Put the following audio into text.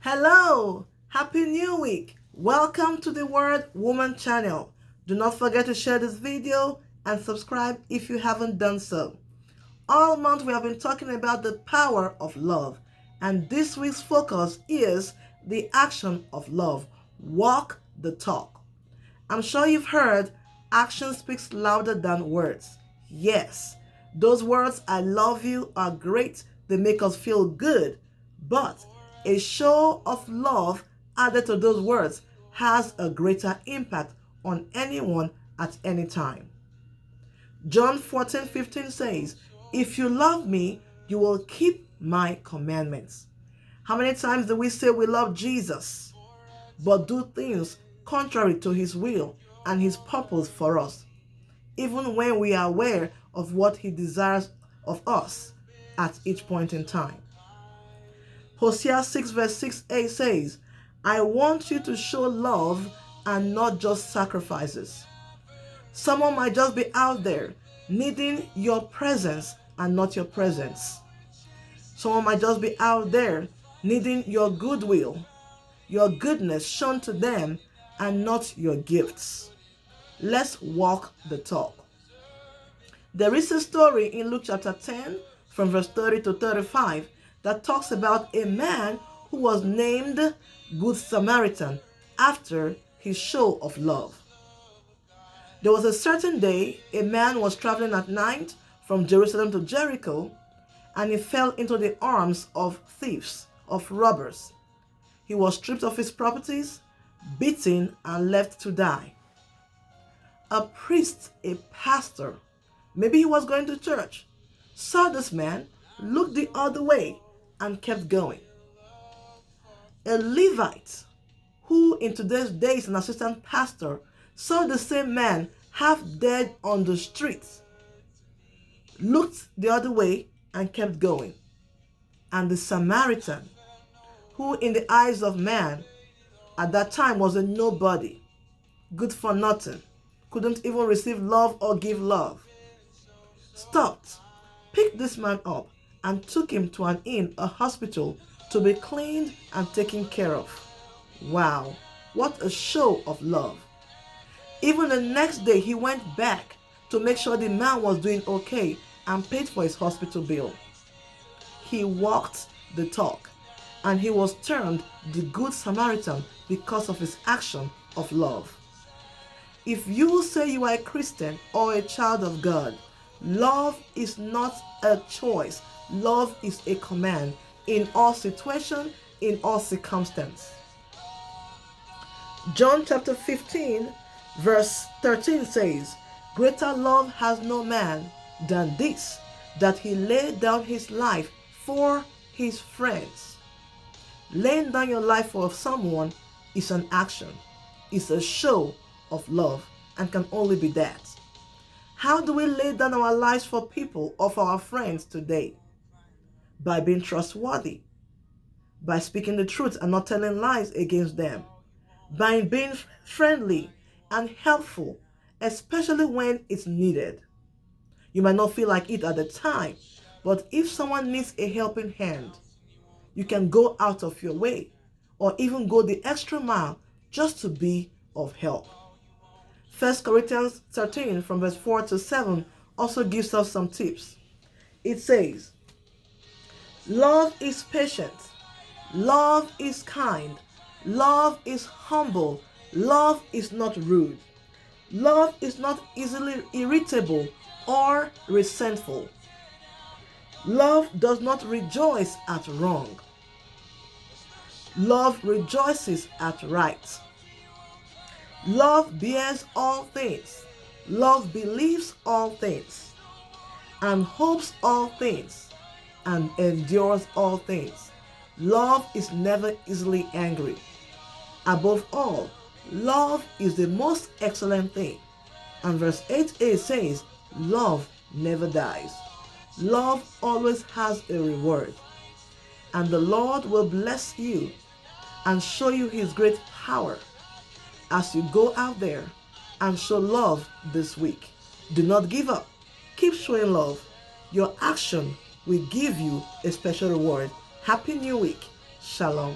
Hello! Happy New Week! Welcome to the Word Woman channel. Do not forget to share this video and subscribe if you haven't done so. All month we have been talking about the power of love, and this week's focus is the action of love. Walk the talk. I'm sure you've heard action speaks louder than words. Yes, those words I love you are great. They make us feel good. But a show of love added to those words has a greater impact on anyone at any time. John 14:15 says, "If you love me, you will keep my commandments." How many times do we say we love Jesus, but do things contrary to his will and his purpose for us, even when we are aware of what he desires of us at each point in time? Hosea 6 verse 6a says, "I want you to show love and not just sacrifices." Someone might just be out there needing your presence and not your presence. Someone might just be out there needing your goodwill, your goodness shown to them and not your gifts. Let's walk the talk. There is a story in Luke chapter 10 from verse 30 to 35 that talks about a man who was named Good Samaritan after his show of love. There was a certain day a man was traveling at night from Jerusalem to Jericho, and he fell into the arms of thieves, of robbers. He was stripped of his properties, beaten, and left to die. A priest, a pastor, maybe he was going to church, saw this man, looked the other way, and kept going. A Levite, who in today's day is an assistant pastor, saw the same man half dead on the streets, looked the other way, and kept going. And the Samaritan, who in the eyes of man at that time was a nobody, good for nothing, couldn't even receive love or give love, stopped, picked this man up, and took him to an inn, a hospital, to be cleaned and taken care of. Wow, what a show of love. Even the next day, he went back to make sure the man was doing okay and paid for his hospital bill. He walked the talk, and he was termed the Good Samaritan because of his action of love. If you say you are a Christian or a child of God, love is not a choice. Love is a command in all situations, in all circumstances. John chapter 15 verse 13 says, "Greater love has no man than this, that he laid down his life for his friends." Laying down your life for someone is an action. It's a show of love and can only be that. How do we lay down our lives for people or for our friends today? By being trustworthy, by speaking the truth and not telling lies against them, by being friendly and helpful, especially when it's needed. You might not feel like it at the time, but if someone needs a helping hand, you can go out of your way or even go the extra mile just to be of help. 1 Corinthians 13 from verse 4 to 7 also gives us some tips. It says, "Love is patient, love is kind, love is humble, love is not rude, love is not easily irritable or resentful. Love does not rejoice at wrong. Love rejoices at right. Love bears all things. Love believes all things, and hopes all things, and endures all things. Love is never easily angry. Above all, love is the most excellent thing." And verse 8a says, "Love never dies." Love always has a reward. And the Lord will bless you and show you his great power as you go out there and show love this week. Do not give up. Keep showing love. Your action will give you a special reward. Happy New Week. Shalom.